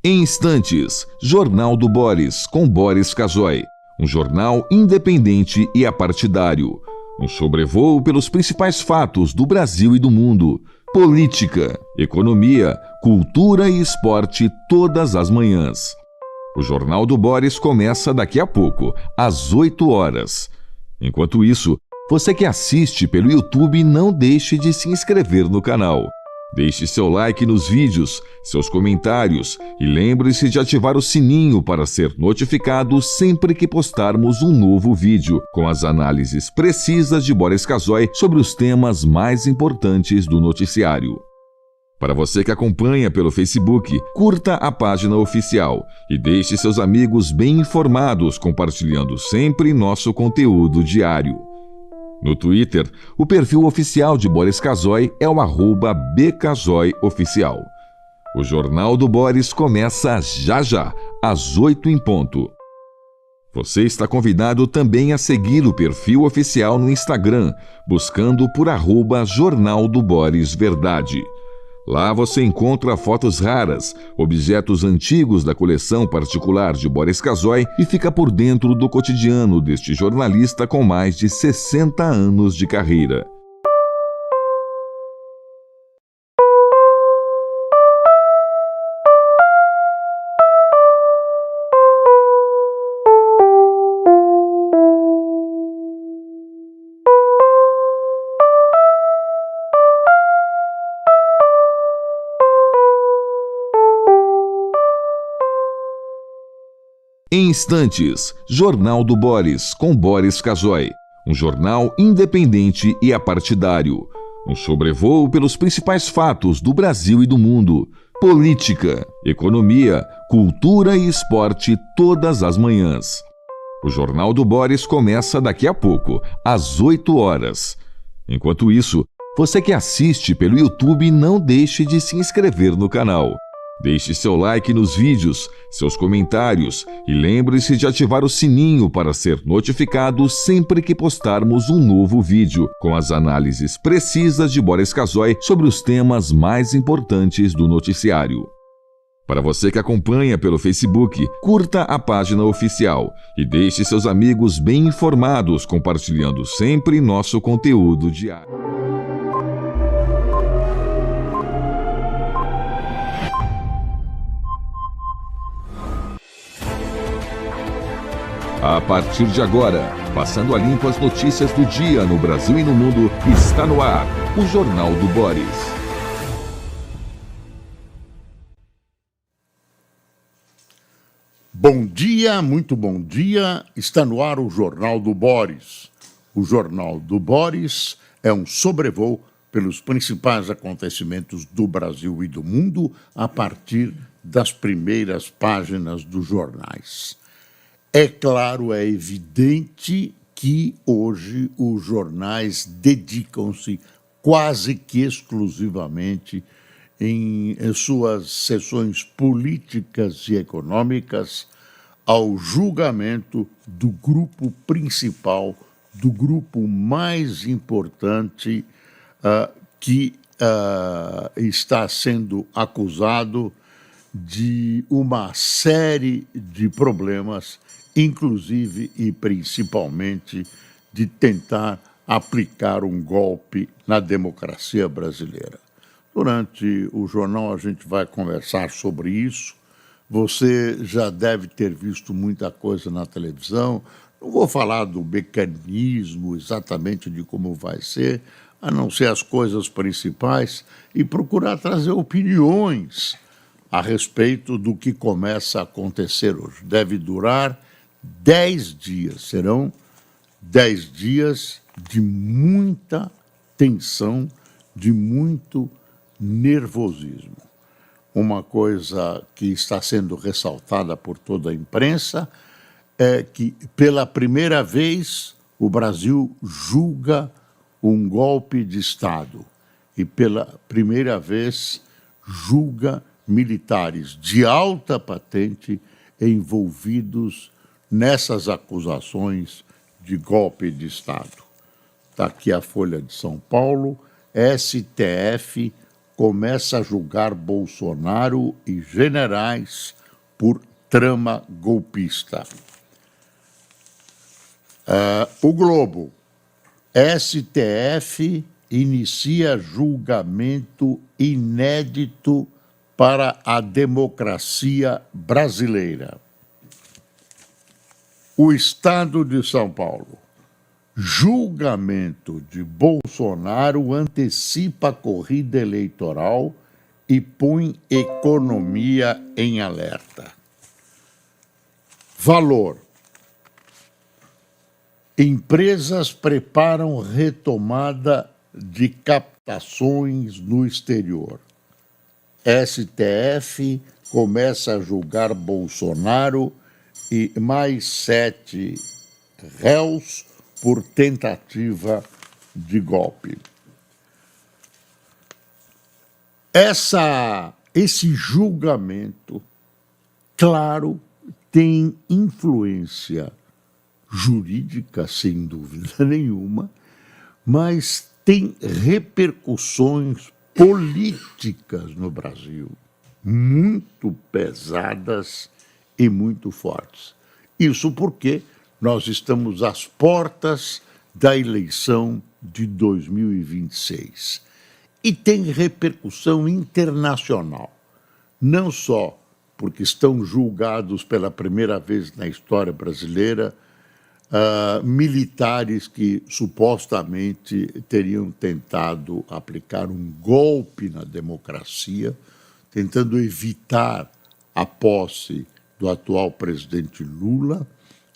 Em instantes, Jornal do Boris, com Boris Casoy. Um jornal independente e apartidário. Um sobrevoo pelos principais fatos do Brasil e do mundo. Política, economia, cultura e esporte todas as manhãs. O Jornal do Boris começa daqui a pouco, às 8 horas. Enquanto isso, você que assiste pelo YouTube, não deixe de se inscrever no canal. Deixe seu like nos vídeos, seus comentários e lembre-se de ativar o sininho para ser notificado sempre que postarmos um novo vídeo, com as análises precisas de Boris Casoy sobre os temas mais importantes do noticiário. Para você que acompanha pelo Facebook, curta a página oficial e deixe seus amigos bem informados, compartilhando sempre nosso conteúdo diário. No Twitter, o perfil oficial de Boris Casoy é o @bcasoyoficial. O Jornal do Boris começa já, às 8 em ponto. Você está convidado também a seguir o perfil oficial no Instagram, buscando por @Jornal do Boris Verdade. Lá você encontra fotos raras, objetos antigos da coleção particular de Boris Casoy e fica por dentro do cotidiano deste jornalista com mais de 60 anos de carreira. Em instantes, Jornal do Boris, com Boris Casoy. Um jornal independente e apartidário. Um sobrevoo pelos principais fatos do Brasil e do mundo. Política, economia, cultura e esporte todas as manhãs. O Jornal do Boris começa daqui a pouco, às 8 horas. Enquanto isso, você que assiste pelo YouTube, não deixe de se inscrever no canal. Deixe seu like nos vídeos, seus comentários e lembre-se de ativar o sininho para ser notificado sempre que postarmos um novo vídeo, com as análises precisas de Boris Casoy sobre os temas mais importantes do noticiário. Para você que acompanha pelo Facebook, curta a página oficial e deixe seus amigos bem informados, compartilhando sempre nosso conteúdo diário. A partir de agora, passando a limpo as notícias do dia no Brasil e no mundo, está no ar o Jornal do Boris. Bom dia, muito bom dia. Está no ar o Jornal do Boris. O Jornal do Boris é um sobrevoo pelos principais acontecimentos do Brasil e do mundo a partir das primeiras páginas dos jornais. É claro, é evidente que hoje os jornais dedicam-se quase que exclusivamente em suas sessões políticas e econômicas ao julgamento do grupo principal, do grupo mais importante que está sendo acusado de uma série de problemas, inclusive e principalmente de tentar aplicar um golpe na democracia brasileira. Durante o jornal a gente vai conversar sobre isso. Você já deve ter visto muita coisa na televisão. Não vou falar do mecanismo exatamente de como vai ser, a não ser as coisas principais, e procurar trazer opiniões a respeito do que começa a acontecer hoje. Deve durar 10 dias, serão 10 dias de muita tensão, de muito nervosismo. Uma coisa que está sendo ressaltada por toda a imprensa é que, pela primeira vez, o Brasil julga um golpe de Estado e, pela primeira vez, julga militares de alta patente envolvidos nessas acusações de golpe de Estado. Está aqui a Folha de São Paulo. STF começa a julgar Bolsonaro e generais por trama golpista. O Globo. STF inicia julgamento inédito para a democracia brasileira. O Estado de São Paulo. Julgamento de Bolsonaro antecipa a corrida eleitoral e põe economia em alerta. Valor. Empresas preparam retomada de captações no exterior. STF começa a julgar Bolsonaro e mais 7 réus por tentativa de golpe. Esse julgamento, claro, tem influência jurídica, sem dúvida nenhuma, mas tem repercussões políticas no Brasil muito pesadas e muito fortes. Isso porque nós estamos às portas da eleição de 2026. E tem repercussão internacional, não só porque estão julgados pela primeira vez na história brasileira militares que supostamente teriam tentado aplicar um golpe na democracia, tentando evitar a posse do atual presidente Lula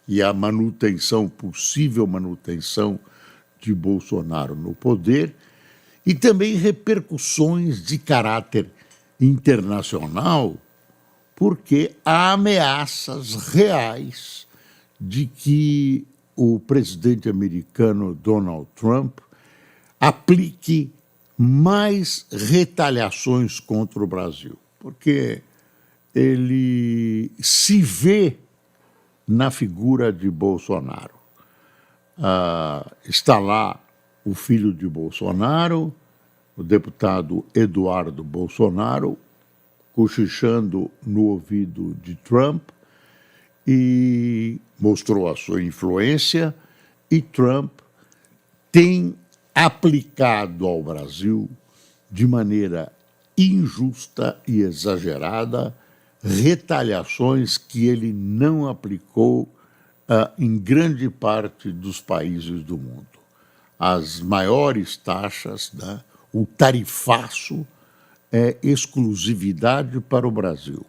e a possível manutenção de Bolsonaro no poder, e também repercussões de caráter internacional, porque há ameaças reais de que o presidente americano Donald Trump aplique mais retaliações contra o Brasil, porque ele se vê na figura de Bolsonaro. Está lá o filho de Bolsonaro, o deputado Eduardo Bolsonaro, cochichando no ouvido de Trump, e mostrou a sua influência, e Trump tem aplicado ao Brasil, de maneira injusta e exagerada, retaliações que ele não aplicou em grande parte dos países do mundo. As maiores taxas, né, o tarifaço é exclusividade para o Brasil.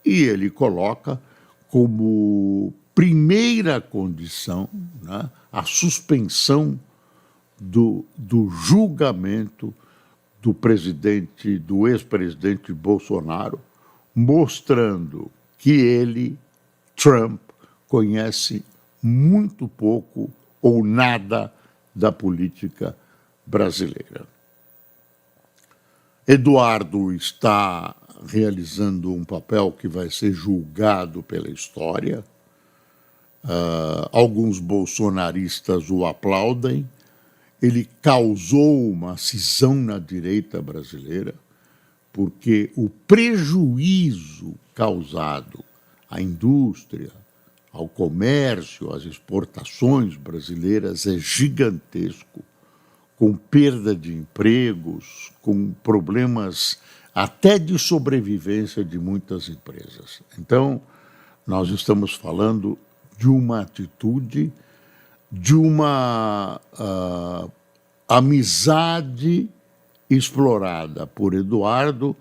E ele coloca como primeira condição, né, a suspensão do julgamento do ex-presidente Bolsonaro, mostrando que ele, Trump, conhece muito pouco ou nada da política brasileira. Eduardo está realizando um papel que vai ser julgado pela história. Alguns bolsonaristas o aplaudem. Ele causou uma cisão na direita brasileira, porque o prejuízo causado à indústria, ao comércio, às exportações brasileiras é gigantesco, com perda de empregos, com problemas até de sobrevivência de muitas empresas. Então, nós estamos falando de uma atitude, de uma amizade explorada por Eduardo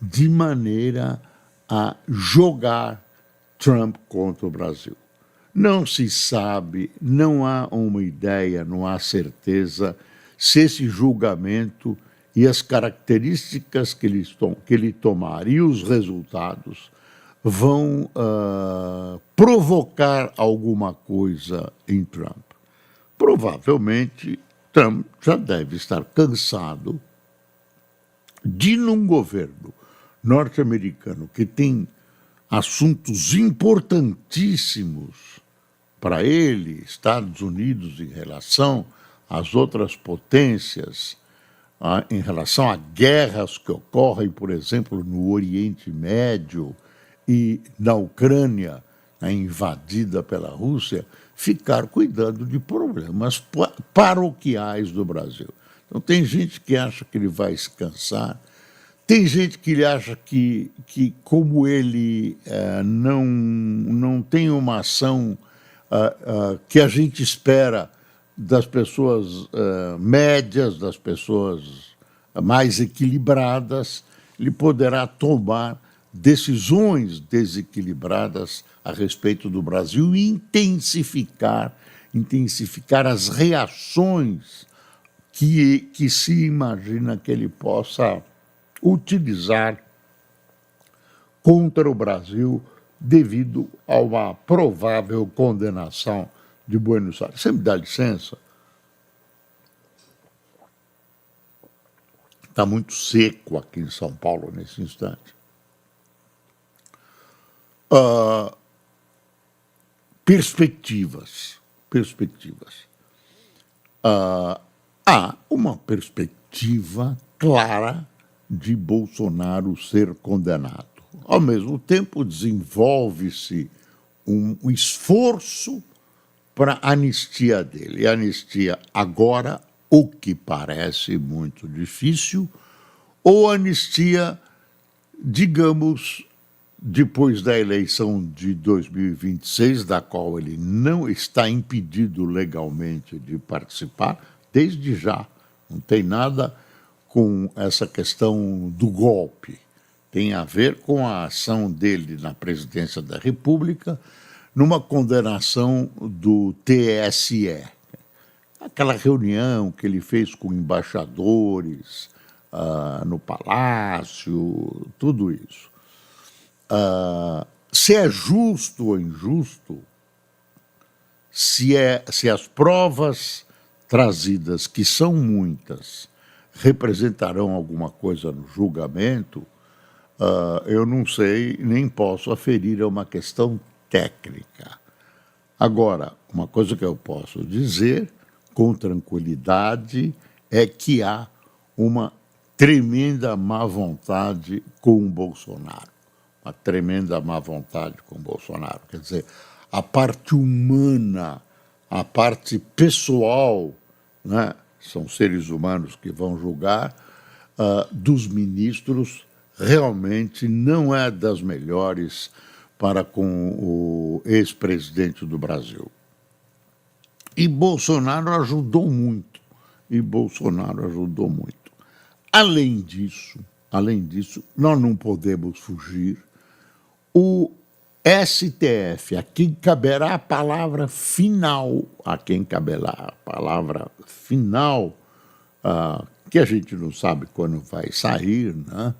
de maneira a jogar Trump contra o Brasil. Não se sabe, não há uma ideia, não há certeza se esse julgamento e as características que ele tomar e os resultados vão provocar alguma coisa em Trump. Provavelmente, Trump já deve estar cansado de, num governo norte-americano que tem assuntos importantíssimos para ele, Estados Unidos, em relação às outras potências, em relação a guerras que ocorrem, por exemplo, no Oriente Médio e na Ucrânia, invadida pela Rússia, ficar cuidando de problemas paroquiais do Brasil. Então, tem gente que acha que ele vai se cansar, tem gente que acha que como ele não tem uma ação que a gente espera das pessoas médias, das pessoas mais equilibradas, ele poderá tomar decisões desequilibradas a respeito do Brasil e intensificar as reações que se imagina que ele possa utilizar contra o Brasil devido a uma provável condenação de Buenos Aires. Você me dá licença? Está muito seco aqui em São Paulo nesse instante. Perspectivas. Há uma perspectiva clara de Bolsonaro ser condenado. Ao mesmo tempo, desenvolve-se um esforço para a anistia dele. E a anistia agora, o que parece muito difícil, ou anistia, digamos, depois da eleição de 2026, da qual ele não está impedido legalmente de participar, desde já. Não tem nada com essa questão do golpe. Tem a ver com a ação dele na presidência da República, numa condenação do TSE. Aquela reunião que ele fez com embaixadores no Palácio, tudo isso. Se é justo ou injusto, se as provas trazidas, que são muitas, representarão alguma coisa no julgamento, eu não sei, nem posso aferir, é uma questão técnica. Agora, uma coisa que eu posso dizer com tranquilidade é que há uma tremenda má vontade com o Bolsonaro. Uma tremenda má vontade com o Bolsonaro. Quer dizer, a parte humana, a parte pessoal, né, são seres humanos que vão julgar, dos ministros, realmente não é das melhores para com o ex-presidente do Brasil. E Bolsonaro ajudou muito. Além disso, nós não podemos fugir. O STF, a quem caberá a palavra final, que a gente não sabe quando vai sair, né?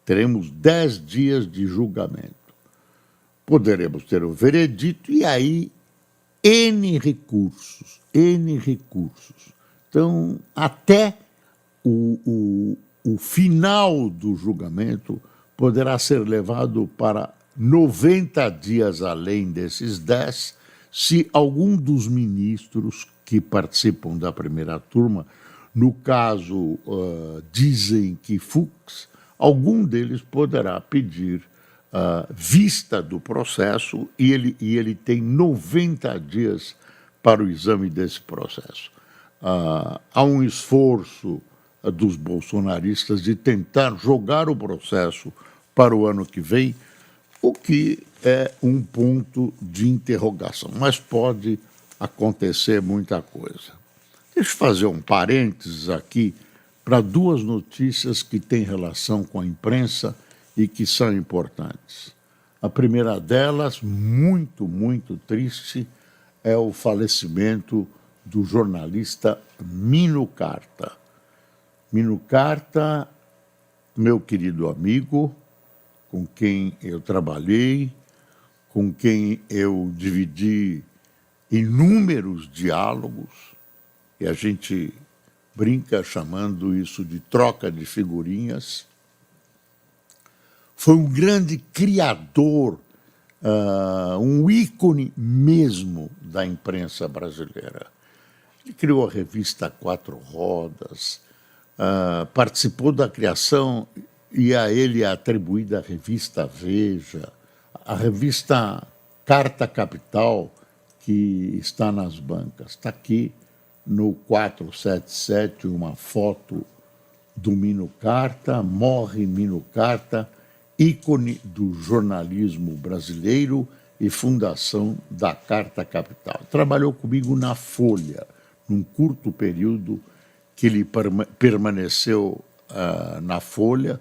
Teremos 10 dias de julgamento. Poderemos ter o veredito e aí N recursos. Então, até o final do julgamento poderá ser levado para 90 dias além desses 10, se algum dos ministros que participam da primeira turma, no caso, dizem que Fux, algum deles poderá pedir vista do processo e ele tem 90 dias para o exame desse processo. Há um esforço dos bolsonaristas de tentar jogar o processo para o ano que vem, o que é um ponto de interrogação, mas pode acontecer muita coisa. Deixa eu fazer um parênteses aqui para duas notícias que têm relação com a imprensa e que são importantes. A primeira delas, muito, muito triste, é o falecimento do jornalista Mino Carta. Mino Carta, meu querido amigo, com quem eu trabalhei, com quem eu dividi inúmeros diálogos, e a gente brinca chamando isso de troca de figurinhas. Foi um grande criador, um ícone mesmo da imprensa brasileira. Ele criou a revista Quatro Rodas, participou da criação e a ele é atribuída a revista Veja, a revista Carta Capital, que está nas bancas. Está aqui no 477 uma foto do Mino Carta, morre Mino Carta, ícone do jornalismo brasileiro e fundação da Carta Capital. Trabalhou comigo na Folha, num curto período que ele permaneceu na Folha.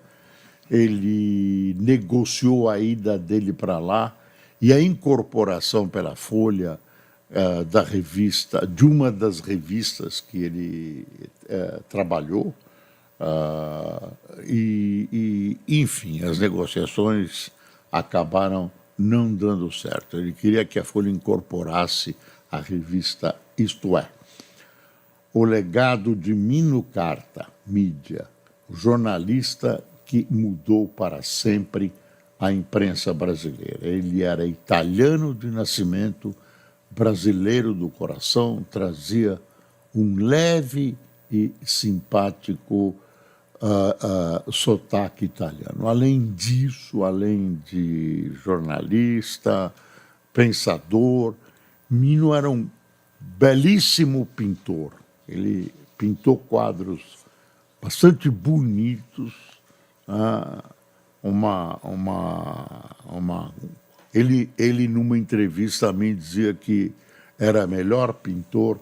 Ele negociou a ida dele para lá e a incorporação pela Folha da revista, de uma das revistas que ele trabalhou. Enfim, as negociações acabaram não dando certo. Ele queria que a Folha incorporasse a revista Isto É. O legado de Mino Carta, mídia, o jornalista que mudou para sempre a imprensa brasileira. Ele era italiano de nascimento, brasileiro do coração, trazia um leve e simpático sotaque italiano. Além disso, além de jornalista, pensador, Mino era um belíssimo pintor. Ele pintou quadros bastante bonitos. Ele, numa entrevista a mim, dizia que era melhor pintor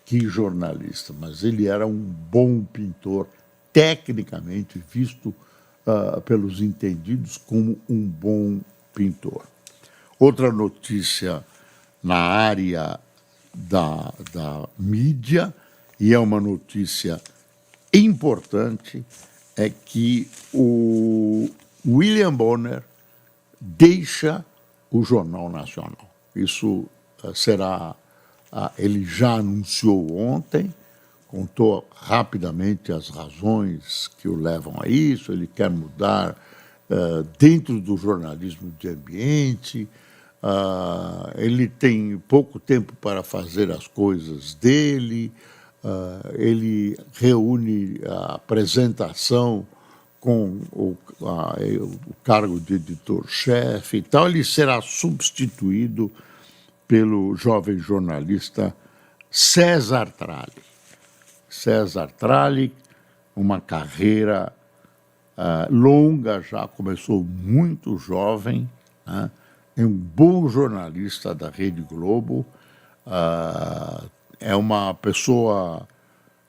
que jornalista, mas ele era um bom pintor, tecnicamente visto pelos entendidos como um bom pintor. Outra notícia na área da mídia, e é uma notícia importante, é que o William Bonner deixa o Jornal Nacional. Isso será... ele já anunciou ontem, contou rapidamente as razões que o levam a isso. Ele quer mudar dentro do jornalismo de ambiente, ele tem pouco tempo para fazer as coisas dele, ele reúne a apresentação com o cargo de editor-chefe e tal. Ele será substituído pelo jovem jornalista César Tralli. César Tralli, uma carreira longa, já começou muito jovem, né? É um bom jornalista da Rede Globo, é uma pessoa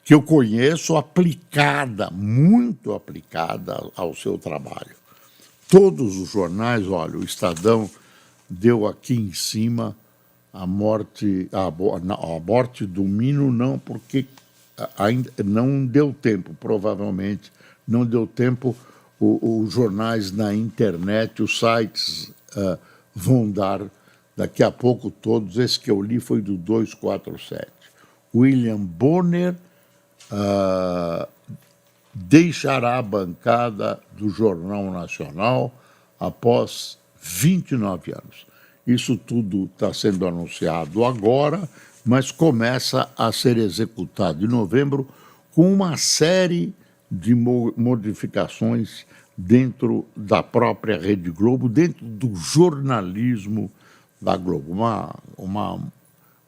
que eu conheço, aplicada, muito aplicada ao seu trabalho. Todos os jornais, olha, o Estadão deu aqui em cima a morte do Mino, não, porque ainda não deu tempo, provavelmente não deu tempo. Os jornais na internet, os sites vão dar daqui a pouco todos. Esse que eu li foi do 247. William Bonner deixará a bancada do Jornal Nacional após 29 anos. Isso tudo está sendo anunciado agora, mas começa a ser executado em novembro com uma série de modificações dentro da própria Rede Globo, dentro do jornalismo da Globo. Uma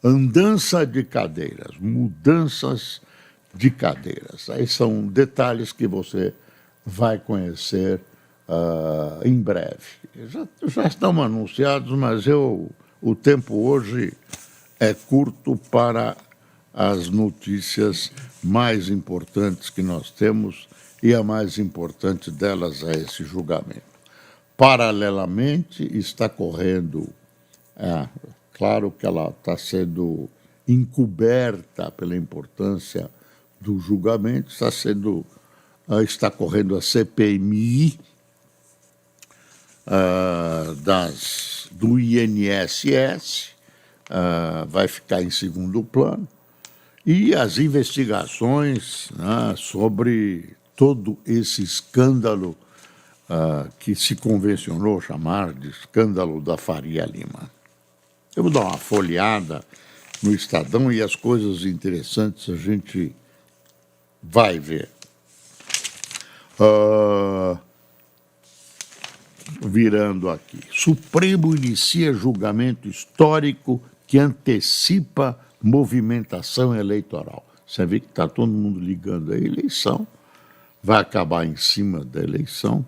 andança de cadeiras, mudanças de cadeiras. Aí são detalhes que você vai conhecer em breve. Já estão anunciados, mas o tempo hoje é curto para as notícias mais importantes que nós temos, e a mais importante delas é esse julgamento. Paralelamente, está correndo, claro que ela está sendo encoberta pela importância do julgamento, está correndo a CPMI do INSS, vai ficar em segundo plano, e as investigações, né, sobre todo esse escândalo que se convencionou chamar de escândalo da Faria Lima. Eu vou dar uma folheada no Estadão e as coisas interessantes a gente vai ver. virando aqui. Supremo inicia julgamento histórico que antecipa movimentação eleitoral. Você vê que está todo mundo ligando a eleição, vai acabar em cima da eleição.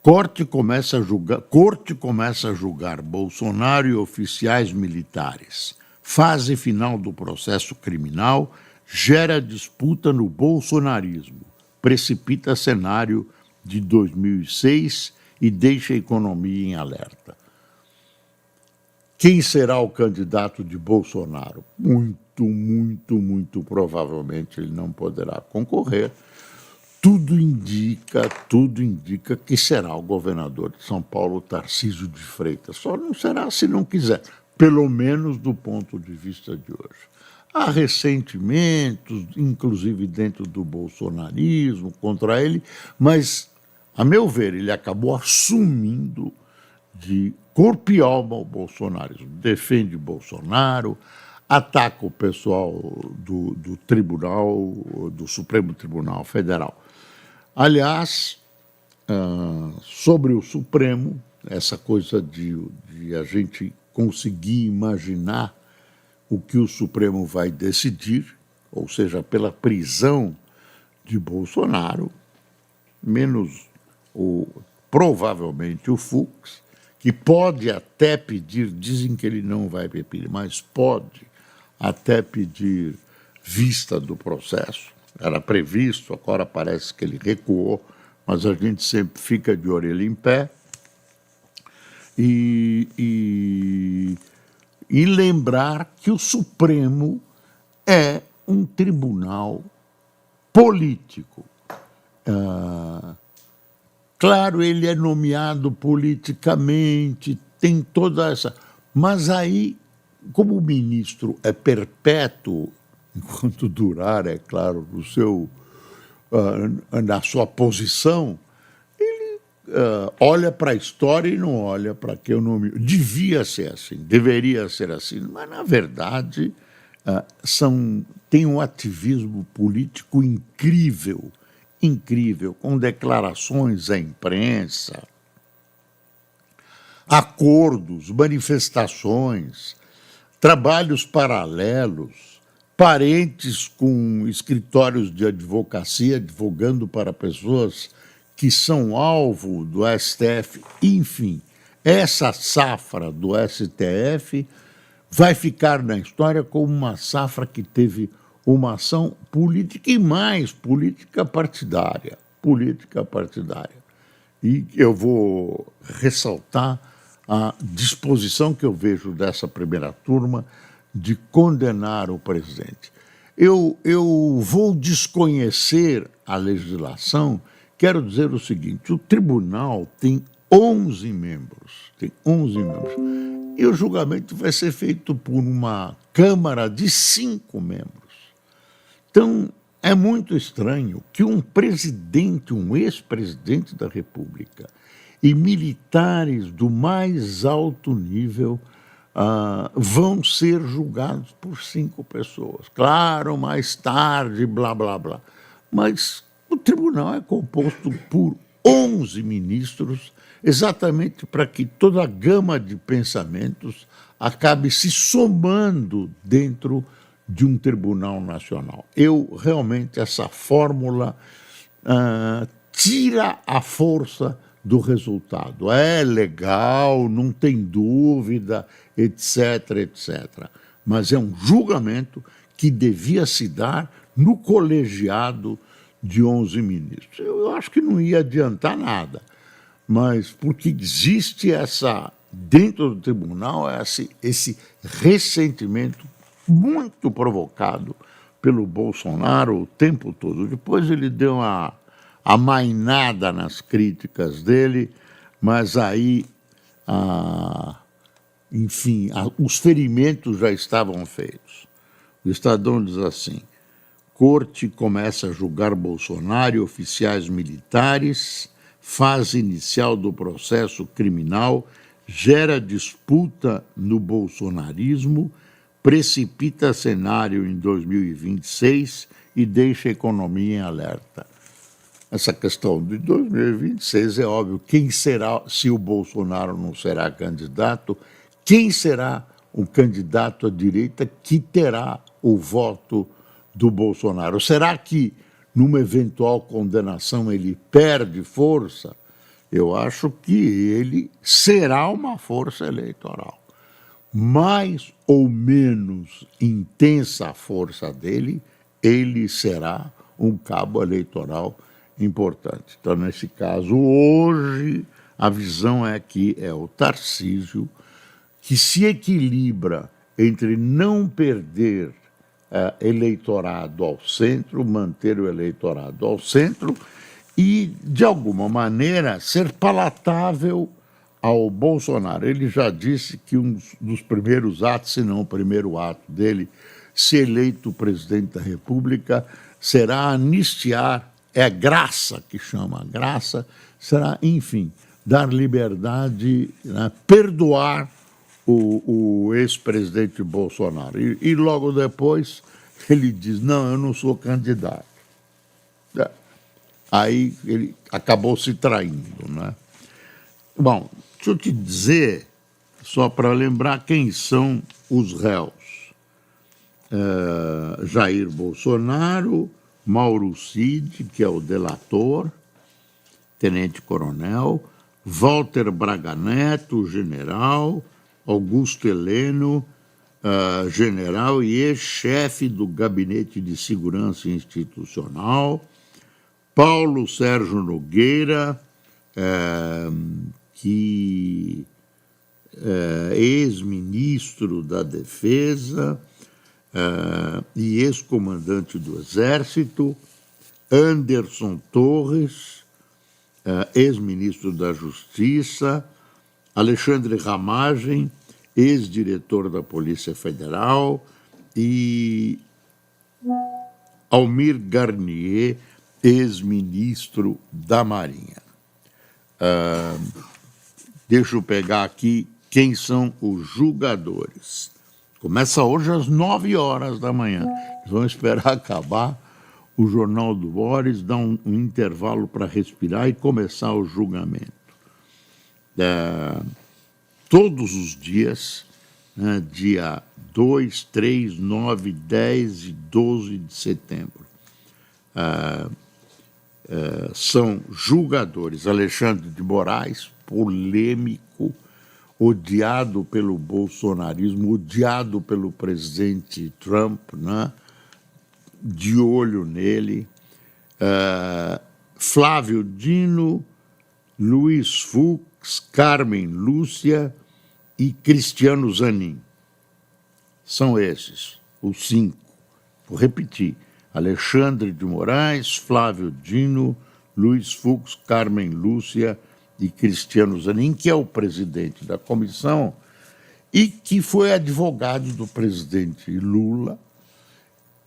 Corte começa a julgar Bolsonaro e oficiais militares. Fase final do processo criminal gera disputa no bolsonarismo, precipita cenário de 2006 e deixa a economia em alerta. Quem será o candidato de Bolsonaro? Muito provavelmente ele não poderá concorrer. Tudo indica que será o governador de São Paulo, Tarcísio de Freitas. Só não será se não quiser, pelo menos do ponto de vista de hoje. Há ressentimentos, inclusive dentro do bolsonarismo, contra ele, mas, a meu ver, ele acabou assumindo de corpo e alma o bolsonarismo. Defende Bolsonaro, ataca o pessoal do Tribunal, do Supremo Tribunal Federal. Aliás, sobre o Supremo, essa coisa de a gente conseguir imaginar o que o Supremo vai decidir, ou seja, pela prisão de Bolsonaro, menos provavelmente o Fux, que pode até pedir, dizem que ele não vai pedir, mas pode até pedir vista do processo. Era previsto, agora parece que ele recuou, mas a gente sempre fica de orelha em pé. E lembrar que o Supremo é um tribunal político. Claro, ele é nomeado politicamente, tem toda essa... Mas aí, como o ministro é perpétuo, enquanto durar, é claro, na sua posição, ele olha para a história e não olha para que eu nomeo. Devia ser assim, deveria ser assim, mas, na verdade, tem um ativismo político incrível, com declarações à imprensa, acordos, manifestações, trabalhos paralelos, parentes com escritórios de advocacia advogando para pessoas que são alvo do STF. Enfim, essa safra do STF vai ficar na história como uma safra que teve uma ação política e mais política partidária. E eu vou ressaltar a disposição que eu vejo dessa primeira turma de condenar o presidente. Eu vou desconhecer a legislação, quero dizer o seguinte, o tribunal tem 11 membros, e o julgamento vai ser feito por uma Câmara de 5 membros. Então, é muito estranho que um presidente, um ex-presidente da República e militares do mais alto nível vão ser julgados por 5 pessoas. Claro, mais tarde, blá, blá, blá. Mas o tribunal é composto por 11 ministros, exatamente para que toda a gama de pensamentos acabe se somando dentro de um tribunal nacional. Realmente, essa fórmula tira a força do resultado. É legal, não tem dúvida, etc. Mas é um julgamento que devia se dar no colegiado de 11 ministros. Eu acho que não ia adiantar nada, mas porque existe dentro do tribunal, esse ressentimento muito provocado pelo Bolsonaro o tempo todo. Depois ele deu uma amainada nas críticas dele, mas aí, enfim, os ferimentos já estavam feitos. O Estadão diz assim: Corte começa a julgar Bolsonaro e oficiais militares, fase inicial do processo criminal, gera disputa no bolsonarismo, precipita cenário em 2026 e deixa a economia em alerta. essa questão de 2026 é óbvio. Quem será, se o Bolsonaro não será candidato, quem será o candidato à direita que terá o voto do Bolsonaro? Será que, numa eventual condenação, ele perde força? Eu acho que ele será uma força eleitoral. Mais ou menos intensa a força dele, ele será um cabo eleitoral importante. Então, nesse caso, hoje, a visão é que é o Tarcísio que se equilibra entre não perder eleitorado ao centro, manter o eleitorado ao centro e, de alguma maneira, ser palatável ao Bolsonaro. Ele já disse que um dos primeiros atos, se não o primeiro ato dele, se eleito presidente da República, será anistiar, é graça que chama, graça, será, enfim, dar liberdade, né, perdoar o ex-presidente Bolsonaro. E logo depois ele diz, não, eu não sou candidato. Aí ele acabou se traindo, né? Bom, deixa eu te dizer, só para lembrar quem são os réus. Jair Bolsonaro, Mauro Cid, que é o delator, tenente-coronel, Walter Braga Neto, general, Augusto Heleno, general e ex-chefe do Gabinete de Segurança Institucional, Paulo Sérgio Nogueira, que é ex-ministro da Defesa e ex-comandante do Exército, Anderson Torres, ex-ministro da Justiça, Alexandre Ramagem, ex-diretor da Polícia Federal, e Almir Garnier, ex-ministro da Marinha. Deixa eu pegar aqui quem são os julgadores. Começa hoje às 9 horas da manhã. Vamos esperar acabar o Jornal do Boris, dar um intervalo para respirar e começar o julgamento. Todos os dias, né, dia 2, 3, 9, 10 e 12 de setembro. São julgadores. Alexandre de Moraes, polêmico, odiado pelo bolsonarismo, odiado pelo presidente Trump, né? De olho nele. Flávio Dino, Luiz Fux, Carmen Lúcia e Cristiano Zanin. São esses, os 5. Vou repetir. Alexandre de Moraes, Flávio Dino, Luiz Fux, Carmen Lúcia e Cristiano Zanin, que é o presidente da comissão e que foi advogado do presidente Lula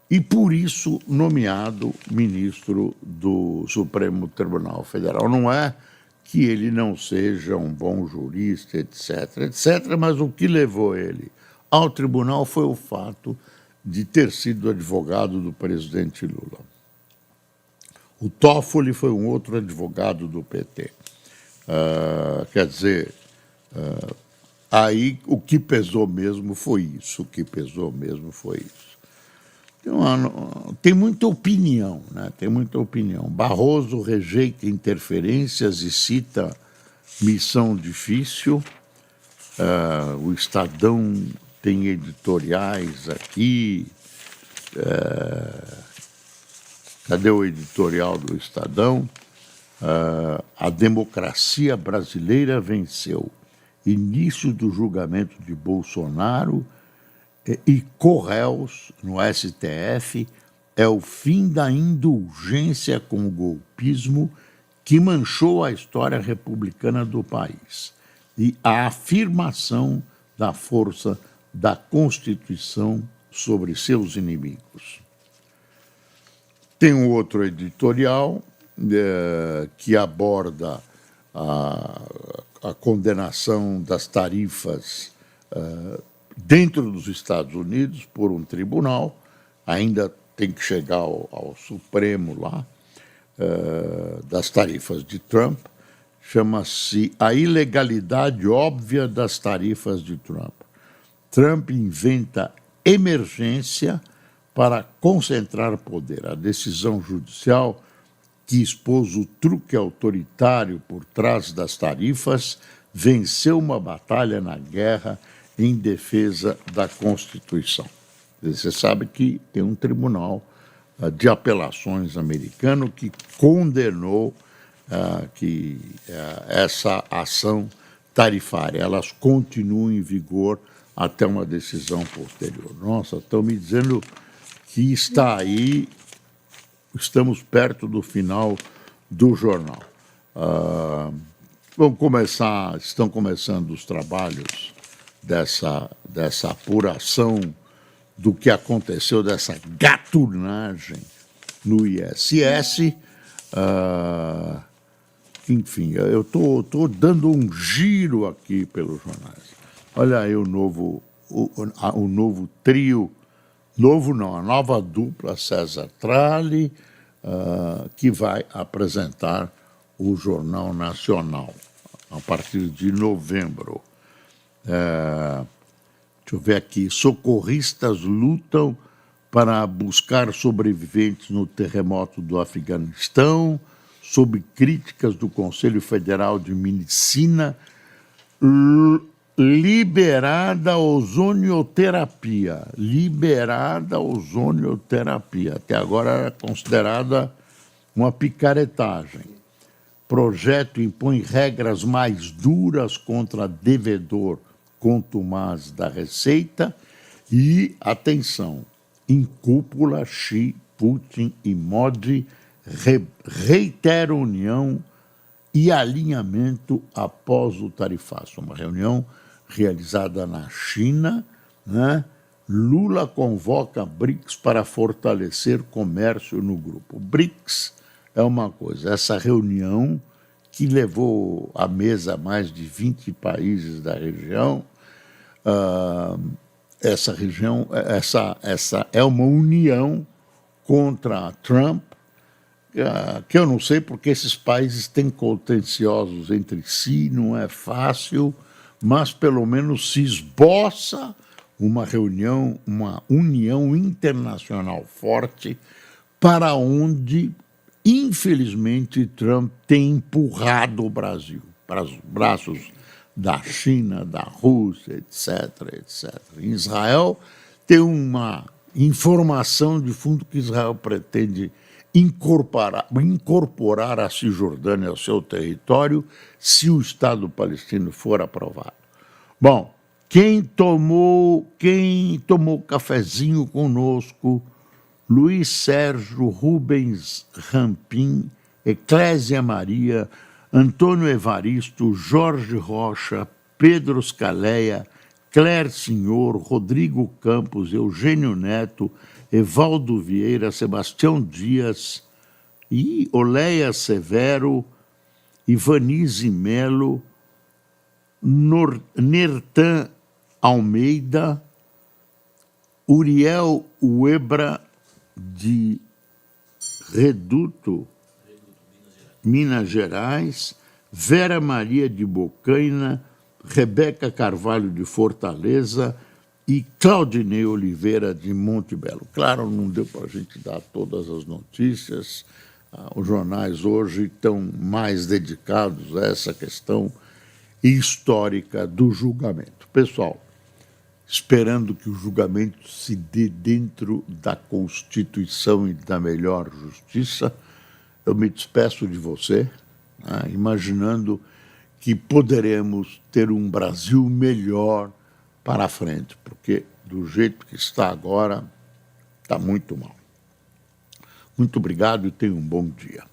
e, por isso, nomeado ministro do Supremo Tribunal Federal. Não é que ele não seja um bom jurista, etc., etc., mas o que levou ele ao tribunal foi o fato de ter sido advogado do presidente Lula. O Toffoli foi um outro advogado do PT. Quer dizer, aí o que pesou mesmo foi isso. Tem muita opinião, né? Tem muita opinião. Barroso rejeita interferências e cita missão difícil. O Estadão tem editoriais aqui. Cadê o editorial do Estadão? A democracia brasileira venceu. Início do julgamento de Bolsonaro e corréus no STF é o fim da indulgência com o golpismo que manchou a história republicana do país e a afirmação da força da Constituição sobre seus inimigos. Tem um outro editorial que aborda a condenação das tarifas dentro dos Estados Unidos por um tribunal, ainda tem que chegar ao Supremo lá, das tarifas de Trump, chama-se A Ilegalidade Óbvia das Tarifas de Trump. Trump inventa emergência para concentrar poder. A decisão judicial que expôs o truque autoritário por trás das tarifas venceu uma batalha na guerra em defesa da Constituição. Você sabe que tem um tribunal de apelações americano que condenou essa ação tarifária. Elas continuam em vigor até uma decisão posterior. Nossa, estão me dizendo que está aí, estamos perto do final do jornal. Estão começando os trabalhos dessa apuração do que aconteceu, dessa gatunagem no ISS. Enfim, eu estou dando um giro aqui pelos jornais. Olha aí o novo trio, novo não, a nova dupla César Tralli, que vai apresentar o Jornal Nacional a partir de novembro. Deixa eu ver aqui. Socorristas lutam para buscar sobreviventes no terremoto do Afeganistão, sob críticas do Conselho Federal de Medicina. Liberada ozonioterapia. Até agora era considerada uma picaretagem. Projeto impõe regras mais duras contra devedor contumaz da Receita e, atenção, em cúpula, Xi, Putin e Modi reiteram união e alinhamento após o tarifaço. Uma reunião realizada na China, né? Lula convoca BRICS para fortalecer comércio no grupo. BRICS é uma coisa, essa reunião que levou à mesa mais de 20 países da região, essa é uma união contra Trump, que eu não sei porque esses países têm contenciosos entre si, não é fácil, mas pelo menos se esboça uma reunião, uma união internacional forte, para onde, infelizmente, Trump tem empurrado o Brasil para os braços da China, da Rússia, etc. Em Israel, tem uma informação de fundo que Israel pretende incorporar a Cisjordânia ao seu território se o Estado palestino for aprovado. Bom, quem tomou cafezinho conosco, Luiz Sérgio Rubens Rampim, Eclésia Maria, Antônio Evaristo, Jorge Rocha, Pedro Scaleia, Claire Senhor, Rodrigo Campos, Eugênio Neto, Evaldo Vieira, Sebastião Dias, e Oleia Severo, Ivanise Melo, Nertan Almeida, Uriel Uebra, de Reduto, Minas Gerais, Vera Maria de Bocaina, Rebeca Carvalho de Fortaleza e Claudinei Oliveira de Monte Belo. Claro, não deu para a gente dar todas as notícias. Os jornais hoje estão mais dedicados a essa questão histórica do julgamento. Pessoal, esperando que o julgamento se dê dentro da Constituição e da melhor justiça, eu me despeço de você, né, imaginando que poderemos ter um Brasil melhor para a frente, porque do jeito que está agora, está muito mal. Muito obrigado e tenha um bom dia.